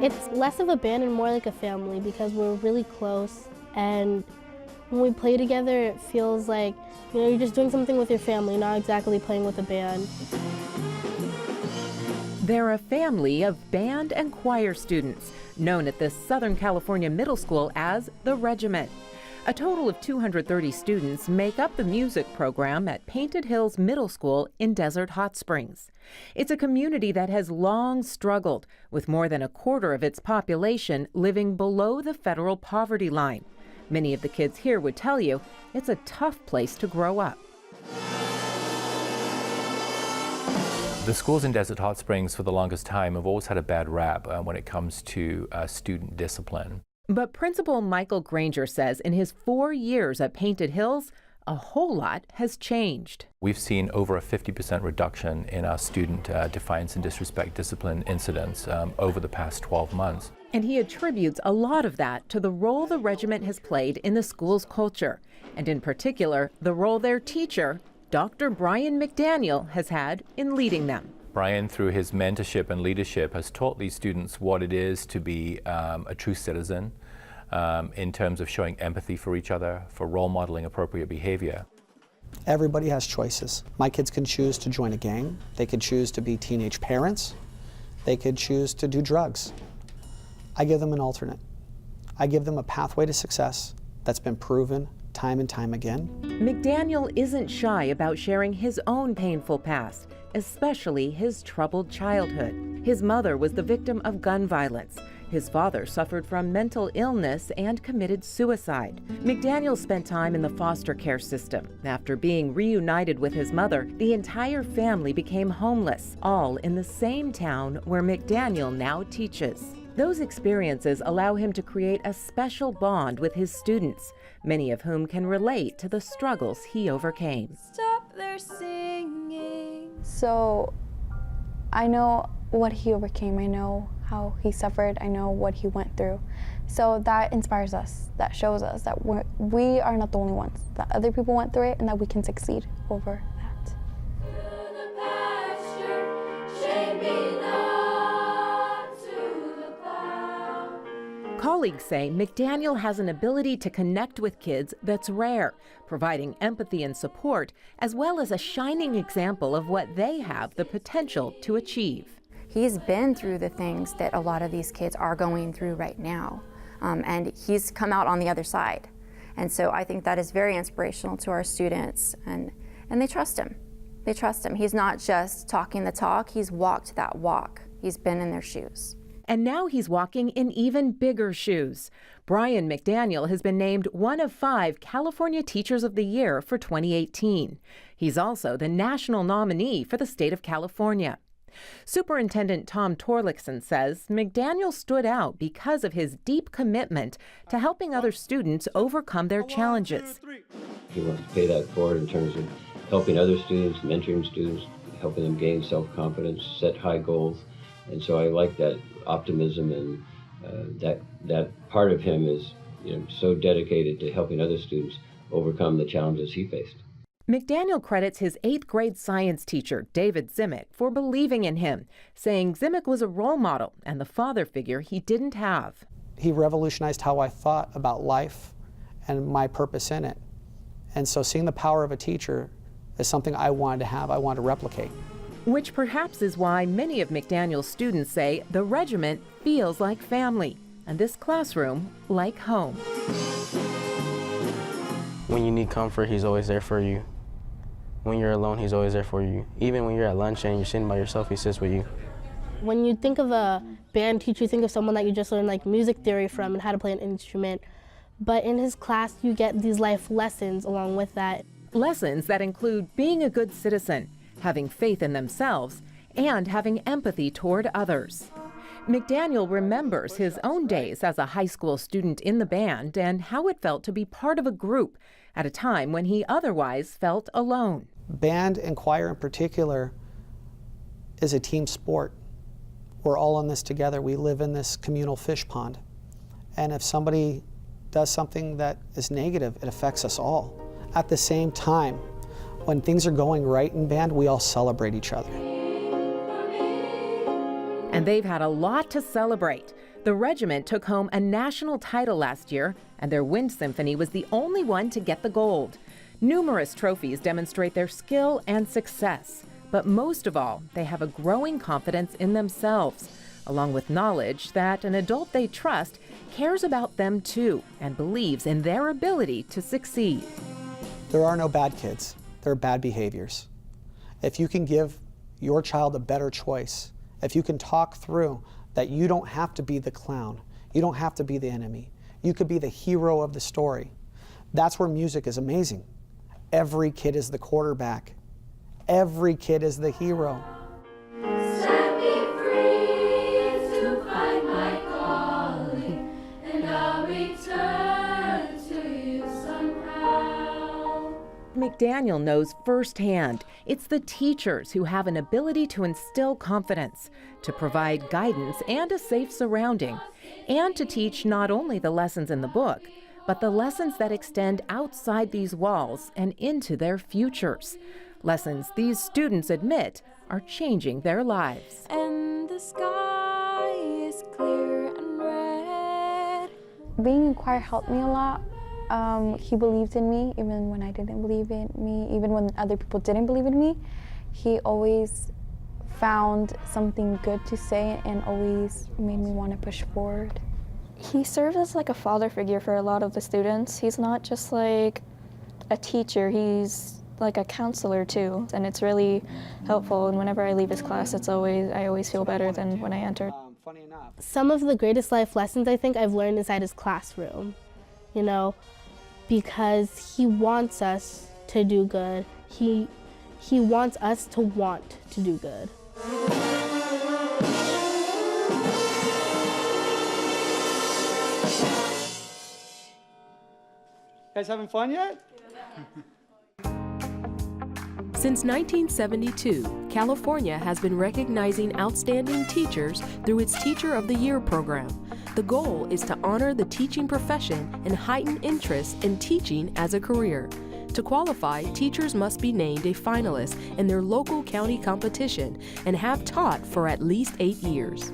It's less of a band and more like a family because we're really close, and when we play together it feels like, you're just doing something with your family, not exactly playing with a band. They're a family of band and choir students, known at this Southern California middle school as the Regiment. A total of 230 students make up the music program at Painted Hills Middle School in Desert Hot Springs. It's a community that has long struggled, with more than a quarter of its population living below the federal poverty line. Many of the kids here would tell you it's a tough place to grow up. The schools in Desert Hot Springs for the longest time have always had a bad rap when it comes to student discipline. But Principal Michael Granger says in his 4 years at Painted Hills, a whole lot has changed. We've seen over a 50% reduction in our student defiance and disrespect discipline incidents over the past 12 months. And he attributes a lot of that to the role the regiment has played in the school's culture, and in particular, the role their teacher, Dr. Brian McDaniel, has had in leading them. Brian, through his mentorship and leadership, has taught these students what it is to be a true citizen in terms of showing empathy for each other, for role modeling appropriate behavior. Everybody has choices. My kids can choose to join a gang. They could choose to be teenage parents. They could choose to do drugs. I give them an alternate. I give them a pathway to success that's been proven time and time again. McDaniel isn't shy about sharing his own painful past, especially his troubled childhood. His mother was the victim of gun violence. His father suffered from mental illness and committed suicide. McDaniel spent time in the foster care system. After being reunited with his mother, the entire family became homeless, all in the same town where McDaniel now teaches. Those experiences allow him to create a special bond with his students, many of whom can relate to the struggles he overcame. Stop their singing. So I know what he overcame. I know how he suffered. I know what he went through. So that inspires us. That shows us that we are not the only ones, that other people went through it and that we can succeed over that. Colleagues say McDaniel has an ability to connect with kids that's rare, providing empathy and support, as well as a shining example of what they have the potential to achieve. He's been through the things that a lot of these kids are going through right now, and he's come out on the other side. And so I think that is very inspirational to our students, and they trust him. They trust him. He's not just talking the talk, he's walked that walk. He's been in their shoes. And now he's walking in even bigger shoes. Brian McDaniel has been named one of 5 California Teachers of the Year for 2018. He's also the national nominee for the state of California. Superintendent Tom Torlakson says McDaniel stood out because of his deep commitment to helping other students overcome their challenges. He wants to pay that forward in terms of helping other students, mentoring students, helping them gain self-confidence, set high goals. And so I like that optimism, and that part of him is so dedicated to helping other students overcome the challenges he faced. McDaniel credits his 8th grade science teacher, David Zimick, for believing in him, saying Zimick was a role model and the father figure he didn't have. He revolutionized how I thought about life and my purpose in it. And so seeing the power of a teacher is something I wanted to have, I wanted to replicate. Which perhaps is why many of McDaniel's students say the regiment feels like family, and this classroom like home. When you need comfort, he's always there for you. When you're alone, he's always there for you. Even when you're at lunch and you're sitting by yourself, he sits with you. When you think of a band teacher, you think of someone that you just learned like music theory from and how to play an instrument. But in his class, you get these life lessons along with that. Lessons that include being a good citizen, having faith in themselves, and having empathy toward others. McDaniel remembers his own days as a high school student in the band and how it felt to be part of a group at a time when he otherwise felt alone. Band and choir in particular is a team sport. We're all in this together. We live in this communal fish pond. And if somebody does something that is negative, it affects us all. At the same time, when things are going right in band, we all celebrate each other. And they've had a lot to celebrate. The regiment took home a national title last year, and their wind symphony was the only one to get the gold. Numerous trophies demonstrate their skill and success, but most of all, they have a growing confidence in themselves, along with knowledge that an adult they trust cares about them too and believes in their ability to succeed. There are no bad kids. There are bad behaviors. If you can give your child a better choice, if you can talk through that you don't have to be the clown, you don't have to be the enemy, you could be the hero of the story. That's where music is amazing. Every kid is the quarterback. Every kid is the hero. Set me free to find my calling, and I'll return to you somehow. McDaniel knows firsthand it's the teachers who have an ability to instill confidence, to provide guidance and a safe surrounding, and to teach not only the lessons in the book, but the lessons that extend outside these walls and into their futures. Lessons these students admit are changing their lives. And the sky is clear and red. Being in choir helped me a lot. He believed in me even when I didn't believe in me, even when other people didn't believe in me. He always found something good to say and always made me want to push forward. He serves as like a father figure for a lot of the students. He's not just like a teacher, he's like a counselor too, and it's really helpful. And whenever I leave his class, I always feel better than when I entered. Some of the greatest life lessons I think I've learned inside his classroom, you know, because he wants us to do good. He wants us to want to do good. You guys having fun yet? Since 1972, California has been recognizing outstanding teachers through its Teacher of the Year program. The goal is to honor the teaching profession and heighten interest in teaching as a career. To qualify, teachers must be named a finalist in their local county competition and have taught for at least 8 years.